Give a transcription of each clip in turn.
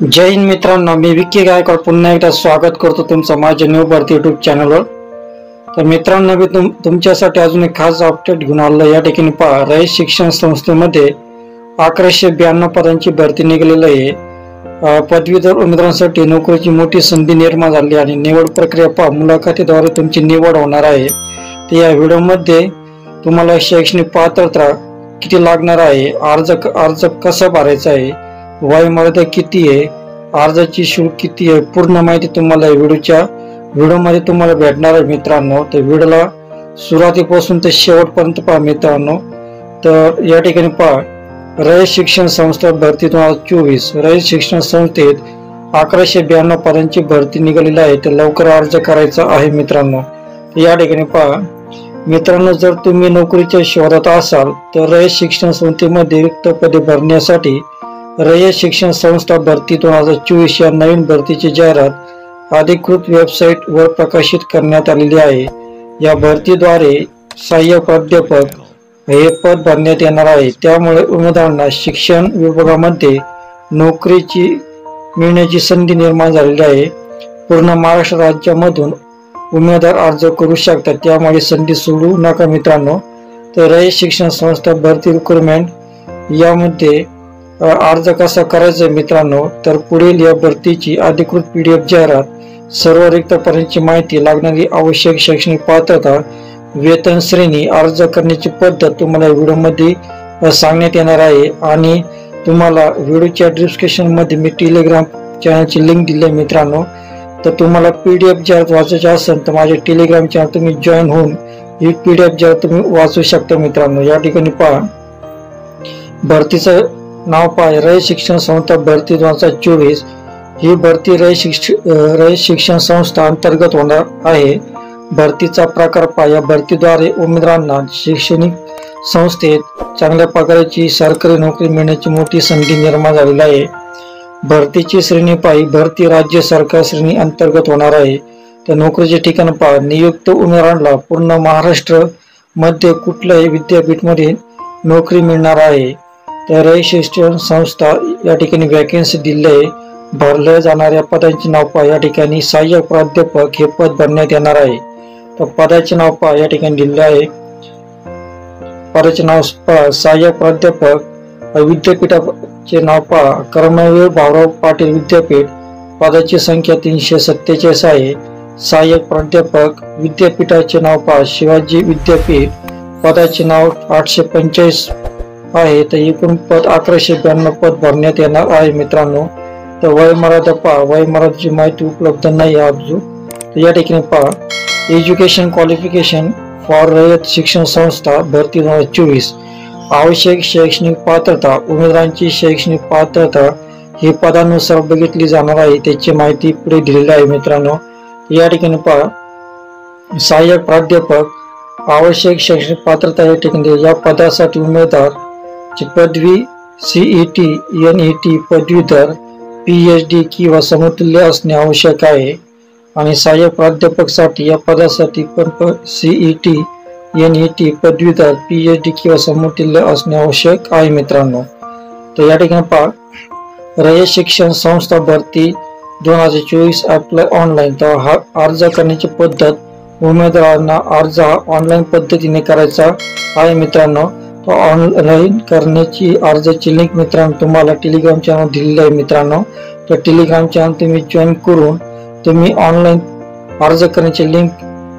जय हिंद मित्रांनो, मी विक्की गायकवाड पुन्हा एकदा स्वागत करतो तुमचं माझ्या न्यू भारती यूट्यूब चॅनलवर। तर मित्रांनो, मी तुमच्यासाठी अजून एक खास अपडेट घेऊन आलो। या ठिकाणी पहा, रयत शिक्षण संस्थेमध्ये 1192 पदांची भरती निघालेली आहे। पदवीधर उमेदवारांसाठी नोकरीची मोठी संधी निर्माण झाली आणि निवड प्रक्रिया पहा, मुलाखतीद्वारे तुमची निवड होणार आहे। तर या व्हिडिओमध्ये तुम्हाला शैक्षणिक पात्रता किती लागणार आहे, अर्ज कसा भरायचा आहे, वयोमर्यादा किती आहे, अर्जाची शुल्क किती आहे, पूर्ण माहिती तुम्हाला व्हिडिओमध्ये तुम्हाला भेटणार आहे मित्रांनो। तर व्हिडिओला सुरुवातीपासून ते शेवटपर्यंत पहा मित्रांनो। तर या ठिकाणी पहा, रयत शिक्षण संस्था भरती 2024 रयत शिक्षण संस्थेत 1192 पदांची भरती निघालेली आहे। तर लवकर अर्ज करायचा आहे मित्रांनो। या ठिकाणी पहा मित्रांनो, जर तुम्ही नोकरीच्या शोधात असाल तर रयत शिक्षण संस्थेमध्ये रिक्त पदे भरण्यासाठी रयत शिक्षण संस्था भरती 2024 या नवीन भरतीची जाहिरात अधिकृत वेबसाइट वर प्रकाशित करण्यात आलेली आहे। या भरतीद्वारे सहाय्यक प्राध्यापक हे पद भरण्यात येणार आहे। त्यामुळे उमेदवारांना शिक्षण विभागामध्ये नोकरीची मिळण्याची संधी निर्माण झालेली आहे। पूर्ण महाराष्ट्र राज्यामधून उमेदवार अर्ज करू शकतात, त्यामुळे संधी सोडू नका मित्रांनो। तर रयत शिक्षण संस्था भरती रिक्रुटमेंट यामध्ये अर्ज कसा करायचा मित्रांनो, तर पुढील या भरतीची अधिकृत PDF जाहिरात, सर्व रिक्त पदांची माहिती, लागणारी आवश्यक शैक्षणिक पात्रता, वेतन श्रेणी, अर्ज करण्याची पद्धत तुम्हाला व्हिडिओमध्ये सांगण्यात येणार आहे। आणि तुम्हाला व्हिडिओच्या डिस्क्रिप्शन मध्ये मी टेलिग्राम चॅनलची लिंक दिली आहे मित्रांनो। तर तुम्हाला PDF जाहिरात वाचायची असेल तर माझे टेलिग्राम चॅनल तुम्ही जॉईन होऊन ही PDF जाहिरात तुम्ही वाचू शकता मित्रांनो। या ठिकाणी पहा, भरतीचं नाव पहा, रयत शिक्षण संस्था भरती 2024 ही भरती रयत शिक्षण संस्था अंतर्गत होणार आहे। भरतीचा प्रकार पहा, या भरतीद्वारे उमेदवारांना शैक्षणिक संस्थेत चांगल्या पगाराची सरकारी नोकरी मिळण्याची मोठी संधी निर्माण झालेली आहे। भरतीची श्रेणी पहा, भरती राज्य सरकार श्रेणी अंतर्गत होणार आहे। तर नोकरीचे ठिकाण पहा, नियुक्त उमेदवारांना पूर्ण महाराष्ट्र मध्ये कुठल्याही विद्यापीठामध्ये नोकरी मिळणार आहे। तर रयत शिक्षण संस्था या ठिकाणी वॅकन्सी दिली आहे। भरल्या जाणाऱ्या पदांचे नाव पहा, या ठिकाणी सहाय्यक प्राध्यापक हे पद भरण्यात येणार आहे। तर पदाचे नाव पहा, या ठिकाणी दिले आहे। पदाचे नाव पहा, सहाय्यक प्राध्यापक, विद्यापीठाचे नाव पहा, कर्मवीर भाऊराव पाटील विद्यापीठ, पदाची संख्या 347 आहे। सहाय्यक प्राध्यापक विद्यापीठाचे नाव पहा, शिवाजी विद्यापीठ, पदाचे नाव 845 आहे। तर एकूण पद 1192 पद भरण्यात येणार आहे मित्रांनो। तर वयोमर्यादा पहा, वयोमर्यादेची माहिती उपलब्ध नाही अजून। तर या ठिकाणी पहा, एज्युकेशन क्वालिफिकेशन फॉर रयत शिक्षण संस्था भरती 2024 आवश्यक शैक्षणिक पात्रता, उमेदवारांची शैक्षणिक पात्रता ही पदानुसार बघितली जाणार आहे, त्याची माहिती पुढे दिलेली आहे मित्रांनो। या ठिकाणी पहा, सहाय्यक प्राध्यापक आवश्यक शैक्षणिक पात्रता या ठिकाणी या पदासाठी उमेदवार ची पदवी CET NET पदवीधर PhD किंवा समतुल्य असणे आवश्यक आहे। आणि सहाय्यक प्राध्यापक साठी या पदासाठी पण CET NET पदवीधर PhD किंवा समतुल्य असणे आवश्यक आहे मित्रांनो। तर या ठिकाणी पहा, रयत शिक्षण संस्था भरती 2024 अप्लाय ऑनलाईन। तर हा अर्ज करण्याची पद्धत, उमेदवारांना अर्ज ऑनलाईन पद्धतीने करायचा आहे मित्रांनो। तो ऑनलाईन करण्याची अर्जाची लिंक मित्रांनो तुम्हाला टेलिग्राम चॅनल दिलेली आहे मित्रांनो। तर टेलिग्राम चॅनल तुम्ही जॉईन करून तुम्ही ऑनलाईन अर्ज करण्याची लिंक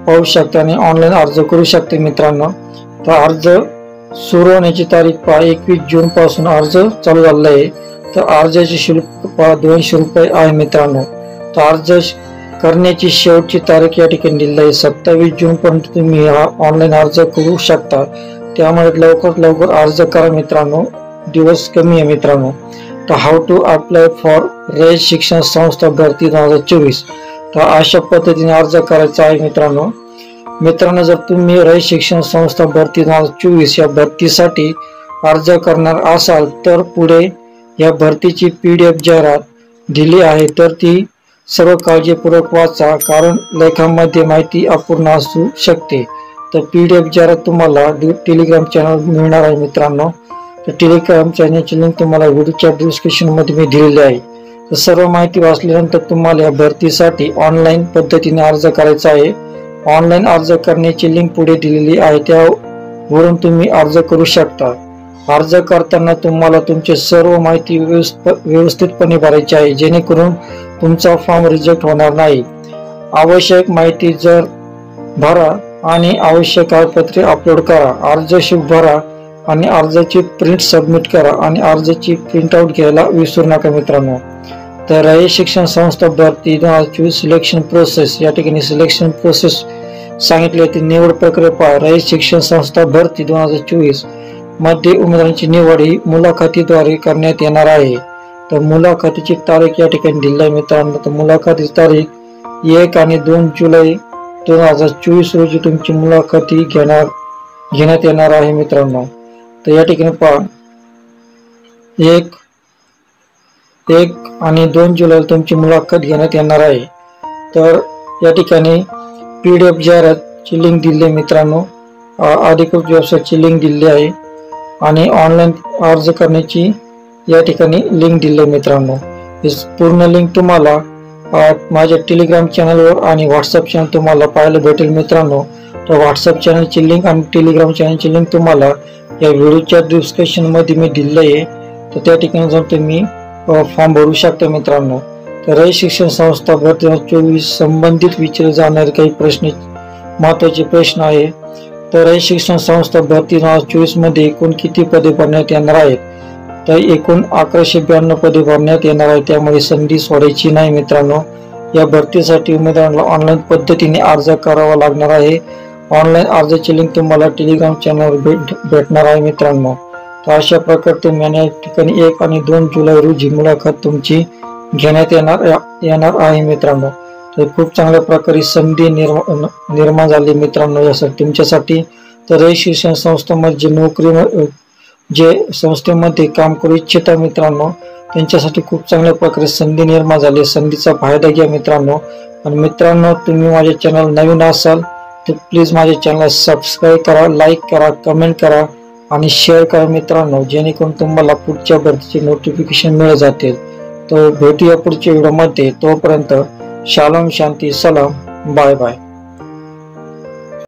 पाहू शकता आणि ऑनलाईन अर्ज करू शकता मित्रांनो। तर अर्ज सुरू होण्याची तारीख पहा, 21 जून पासून अर्ज चालू झालेला आहे। तर अर्जाचे शुल्क पहा, 200 रुपये आहे मित्रांनो। तर अर्ज करण्याची शेवटची तारीख या ठिकाणी दिलेली आहे, 27 जून पर्यंत तुम्ही हा ऑनलाईन अर्ज करू शकता। त्यामुळे लवकर अर्ज करा मित्रांनो, दिवस कमी आहे मित्रांनो। तर हाऊ टू अप्लाय फॉर रयत शिक्षण संस्था भरती 2024 तर अशा पद्धतीने अर्ज करायचा आहे मित्रांनो। जर तुम्ही रयत शिक्षण संस्था भरती 2024 या भरतीसाठी अर्ज करणार असाल तर पुढे या भरतीची PDF जाहिरात दिली आहे, तर ती सर्व काळजीपूर्वक वाचा, कारण लेखामध्ये माहिती अपूर्ण असू शकते। तर PDF जाहिरात तुम्हाला टेलिग्राम चॅनल मिळणार आहे मित्रांनो। तर टेलिग्राम चॅनलची लिंक तुम्हाला व्हिडिओच्या डिस्क्रिप्शन मध्ये मी दिलेली आहे। तर सर्व माहिती वाचल्यानंतर तुम्हाला या भरतीसाठी ऑनलाईन पद्धतीने अर्ज करायचा आहे। ऑनलाईन अर्ज करण्याची लिंक पुढे दिलेली आहे, त्यावरून तुम्ही अर्ज करू शकता। अर्ज करताना तुम्हाला तुमची सर्व माहिती व्यवस्थितपणे भरायची आहे, जेणेकरून तुमचा फॉर्म रिजेक्ट होणार नाही। आवश्यक माहिती जर भरा आणि आवश्यक कागदपत्रे अपलोड करा। अर्ज शीट भरा आणि अर्जाची प्रिंट सबमिट करा आणि अर्जाची प्रिंट आउट घ्यायला विसरू नका मित्रांनो। तर रयत शिक्षण संस्था भरती 2024 सिलेक्शन प्रोसेस, या ठिकाणी सिलेक्शन प्रोसेस सांगितली होती। निवड प्रक्रिया पहा। रयत शिक्षण संस्था भरती 2024 मध्ये उमेदवारांची निवड ही मुलाखतीद्वारे करण्यात येणार आहे। तर मुलाखतीची तारीख या ठिकाणी दिली आहे मित्रांनो। तर मुलाखतीची तारीख 1 आणि 2 जुलै 2024 रोजी तुमची मुलाखती घेण्यात येणार आहे मित्रांनो। तर या ठिकाणी पहा 1 आणि 2 जुलै तुमची मुलाखत घेण्यात येणार आहे। तर या ठिकाणी PDF जाहिरातची लिंक दिली आहे मित्रांनो, अधिकृत वेबसाईटची लिंक दिली आहे आणि ऑनलाईन अर्ज करण्याची या ठिकाणी लिंक दिली आहे मित्रांनो। पूर्ण लिंक तुम्हाला माझ्या टेलिग्राम चॅनलवर आणि व्हॉट्सअप चॅनल तुम्हाला पाहायला भेटेल मित्रांनो। तर व्हॉट्सअप चॅनलची लिंक आणि टेलिग्राम चॅनलची लिंक तुम्हाला या व्हिडिओच्या डिस्क्रिप्शन मध्ये मी दिले आहे, तर त्या ठिकाणी जाऊन तुम्ही फॉर्म भरू शकता मित्रांनो। तर रयत शिक्षण संस्था भरती 2024 संबंधित विचारले जाणारे काही प्रश्न, महत्त्वाचे प्रश्न आहे। तर रयत शिक्षण संस्था भरती 2024 मध्ये एकूण किती पदे भरण्यात येणार आहेत? तर एकूण 1192 पदे भरण्यात येणार आहे, त्यामुळे संधी सोडायची नाही मित्रांनो। या भरतीसाठी उमेदवारांना ऑनलाईन पद्धतीने अर्ज करावा लागणार आहे। ऑनलाईन अर्जाची लिंक तुम्हाला टेलिग्राम चॅनलवर भेटणार आहे मित्रांनो। तर अशा प्रकारे तुम्ही या ठिकाणी 1 आणि 2 जुलै रोजी मुलाखत तुमची घेण्यात येणार आहे मित्रांनो। तर खूप चांगल्या प्रकारे संधी निर्माण झाली मित्रांनो यासाठी तुमच्यासाठी। तर रयत शिक्षण संस्थेमध्ये जे संस्थेमध्ये काम करू इच्छिता मित्रांनो, त्यांच्यासाठी खूप चांगल्या प्रकारे संधी निर्माण झाली। संधीचा फायदा घ्या मित्रांनो। आणि मित्रांनो, तुम्ही माझे चॅनल नवीन असाल तर प्लीज माझे चॅनल सबस्क्राईब करा, लाईक करा, कमेंट करा आणि शेअर करा मित्रांनो, जेणेकरून तुम्हाला पुढच्या भरतीचे नोटिफिकेशन मिळत जातील। तर भेटूया पुढच्या व्हिडिओमध्ये, तोपर्यंत शालोम, शांती, सलाम, बाय बाय।